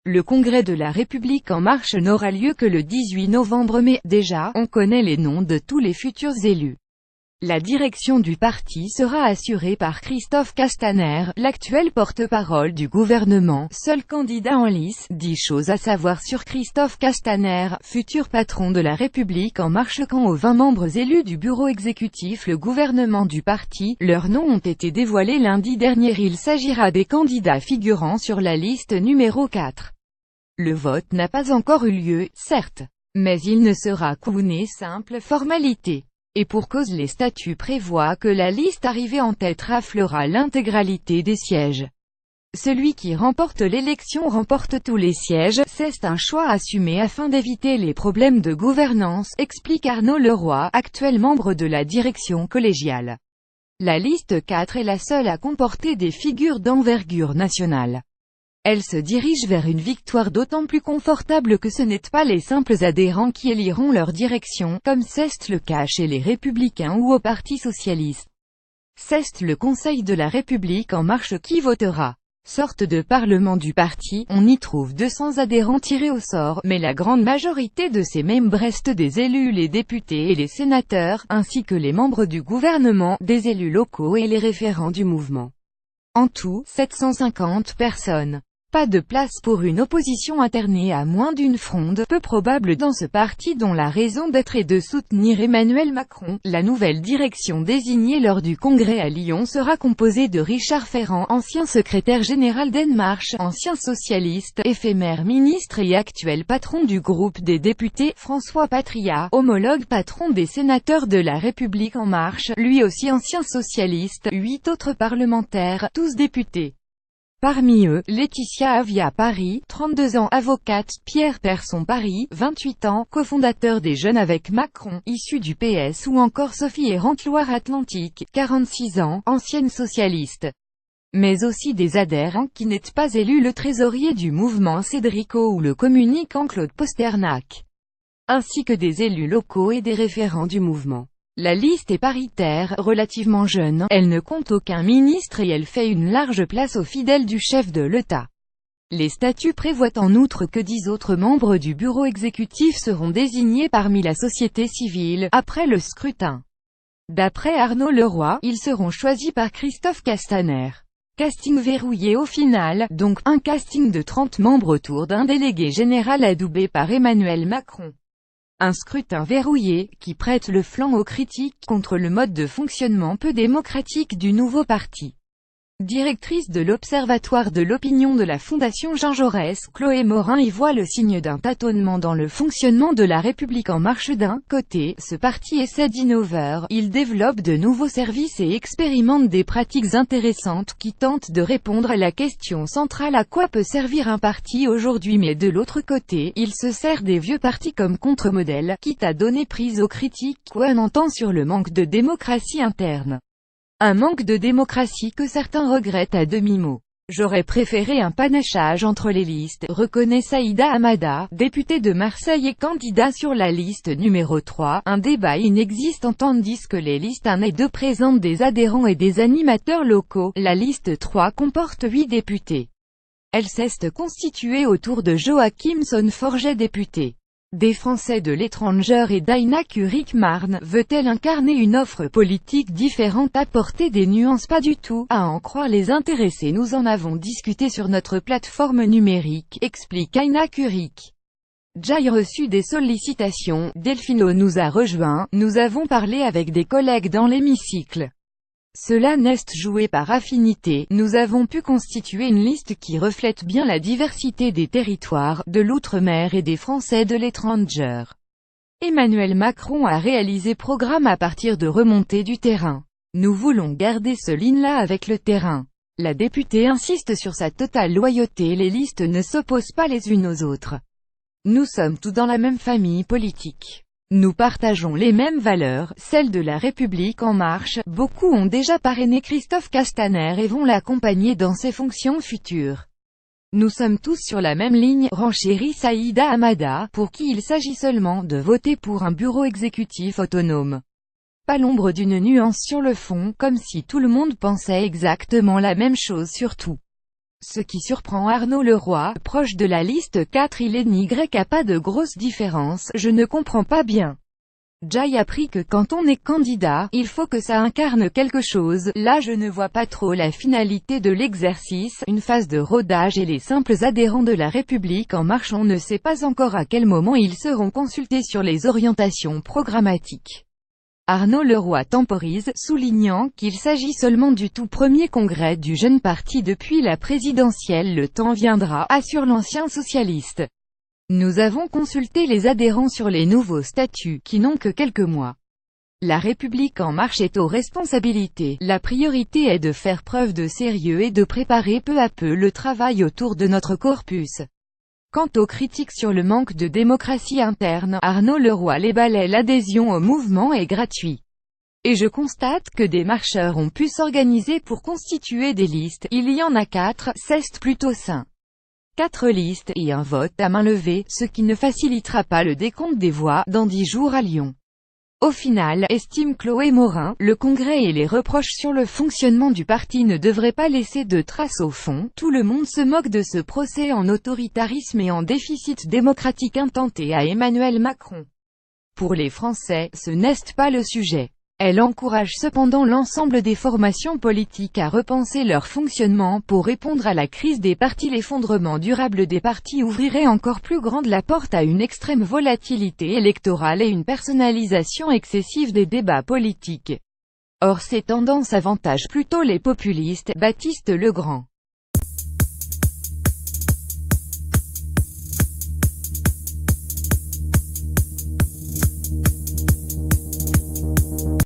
Le congrès de la République en marche n'aura lieu que le 18 novembre mais, déjà, on connaît les noms de tous les futurs élus. La direction du parti sera assurée par Christophe Castaner, l'actuel porte-parole du gouvernement, seul candidat en lice. 10 choses à savoir sur Christophe Castaner, futur patron de la République en marche. Quant aux 20 membres élus du bureau exécutif le gouvernement du parti, leurs noms ont été dévoilés lundi dernier. Il s'agira des candidats figurant sur la liste numéro 4. Le vote n'a pas encore eu lieu, certes, mais il ne sera qu'une simple formalité. Et pour cause, les statuts prévoient que la liste arrivée en tête raflera l'intégralité des sièges. Celui qui remporte l'élection remporte tous les sièges, c'est un choix assumé afin d'éviter les problèmes de gouvernance, explique Arnaud Leroy, actuel membre de la direction collégiale. La liste 4 est la seule à comporter des figures d'envergure nationale. Elle se dirige vers une victoire d'autant plus confortable que ce n'est pas les simples adhérents qui éliront leur direction, comme c'est le cas chez les Républicains ou au Parti Socialiste. C'est le Conseil de la République en marche qui votera. Sorte de parlement du parti, on y trouve 200 adhérents tirés au sort, mais la grande majorité de ces membres restent des élus, les députés et les sénateurs, ainsi que les membres du gouvernement, des élus locaux et les référents du mouvement. En tout, 750 personnes. Pas de place pour une opposition internée à moins d'une fronde, peu probable dans ce parti dont la raison d'être est de soutenir Emmanuel Macron. La nouvelle direction désignée lors du congrès à Lyon sera composée de Richard Ferrand, ancien secrétaire général d'En Marche, ancien socialiste, éphémère ministre et actuel patron du groupe des députés, François Patriat, homologue patron des sénateurs de la République en marche, lui aussi ancien socialiste, 8 autres parlementaires, tous députés. Parmi eux, Laetitia Avia Paris, 32 ans avocate, Pierre Persson Paris, 28 ans, cofondateur des Jeunes avec Macron, issu du PS ou encore Sophie Errante Loire-Atlantique, 46 ans, ancienne socialiste. Mais aussi des adhérents qui n'est pas élu le trésorier du mouvement Cédrico ou le communicant Claude Posternac. Ainsi que des élus locaux et des référents du mouvement. La liste est paritaire, relativement jeune, elle ne compte aucun ministre et elle fait une large place aux fidèles du chef de l'État. Les statuts prévoient en outre que 10 autres membres du bureau exécutif seront désignés parmi la société civile, après le scrutin. D'après Arnaud Leroy, ils seront choisis par Christophe Castaner. Casting verrouillé au final, donc un casting de 30 membres autour d'un délégué général adoubé par Emmanuel Macron. Un scrutin verrouillé, qui prête le flanc aux critiques contre le mode de fonctionnement peu démocratique du nouveau parti. Directrice de l'Observatoire de l'opinion de la Fondation Jean Jaurès, Chloé Morin y voit le signe d'un tâtonnement dans le fonctionnement de la République en marche. D'un côté, ce parti essaie d'innover, il développe de nouveaux services et expérimente des pratiques intéressantes qui tentent de répondre à la question centrale: à quoi peut servir un parti aujourd'hui? Mais de l'autre côté, il se sert des vieux partis comme contre-modèle, quitte à donner prise aux critiques qu'on entend sur le manque de démocratie interne. Un manque de démocratie que certains regrettent à demi-mot. J'aurais préféré un panachage entre les listes, reconnaît Saïda Hamada, députée de Marseille et candidat sur la liste numéro 3, un débat inexistant tandis que les listes 1 et 2 présentent des adhérents et des animateurs locaux. La liste 3 comporte 8 députés. Elle s'est constituée autour de Joachim Son-Forget, député des Français de l'étranger, et d'Aïna Curic-Marne. Veut-elle incarner une offre politique différente, apporter des nuances? Pas du tout, à en croire les intéressés. Nous en avons discuté sur notre plateforme numérique, explique Aïna Curic. J'ai reçu des sollicitations, Delphino nous a rejoints, nous avons parlé avec des collègues dans l'hémicycle. Cela n'est joué par affinité, nous avons pu constituer une liste qui reflète bien la diversité des territoires, de l'outre-mer et des Français de l'étranger. Emmanuel Macron a réalisé programme à partir de remontées du terrain. Nous voulons garder ce lien-là avec le terrain. La députée insiste sur sa totale loyauté, les listes ne s'opposent pas les unes aux autres. Nous sommes tous dans la même famille politique. Nous partageons les mêmes valeurs, celles de la République en marche. Beaucoup ont déjà parrainé Christophe Castaner et vont l'accompagner dans ses fonctions futures. Nous sommes tous sur la même ligne, renchérit Saïda Hamada, pour qui il s'agit seulement de voter pour un bureau exécutif autonome. Pas l'ombre d'une nuance sur le fond, comme si tout le monde pensait exactement la même chose sur tout. Ce qui surprend Arnaud Leroy, proche de la liste 4 il n'y a pas de grosse différence, je ne comprends pas bien. J'ai appris que quand on est candidat, il faut que ça incarne quelque chose, là je ne vois pas trop la finalité de l'exercice, une phase de rodage et les simples adhérents de la République en marche on ne sait pas encore à quel moment ils seront consultés sur les orientations programmatiques. Arnaud Leroy temporise, soulignant qu'il s'agit seulement du tout premier congrès du jeune parti depuis la présidentielle. Le temps viendra, assure l'ancien socialiste. Nous avons consulté les adhérents sur les nouveaux statuts, qui n'ont que quelques mois. La République en marche est aux responsabilités. La priorité est de faire preuve de sérieux et de préparer peu à peu le travail autour de notre corpus. Quant aux critiques sur le manque de démocratie interne, Arnaud Leroy les balaie. L'adhésion au mouvement est gratuite. Et je constate que des marcheurs ont pu s'organiser pour constituer des listes. Il y en a 4, c'est plutôt sain. 4 listes, et un vote à main levée, ce qui ne facilitera pas le décompte des voix, dans 10 jours à Lyon. Au final, estime Chloé Morin, le Congrès et les reproches sur le fonctionnement du parti ne devraient pas laisser de traces au fond. Tout le monde se moque de ce procès en autoritarisme et en déficit démocratique intenté à Emmanuel Macron. Pour les Français, ce n'est pas le sujet. Elle encourage cependant l'ensemble des formations politiques à repenser leur fonctionnement pour répondre à la crise des partis. L'effondrement durable des partis ouvrirait encore plus grande la porte à une extrême volatilité électorale et une personnalisation excessive des débats politiques. Or ces tendances avantagent plutôt les populistes. Baptiste Legrand.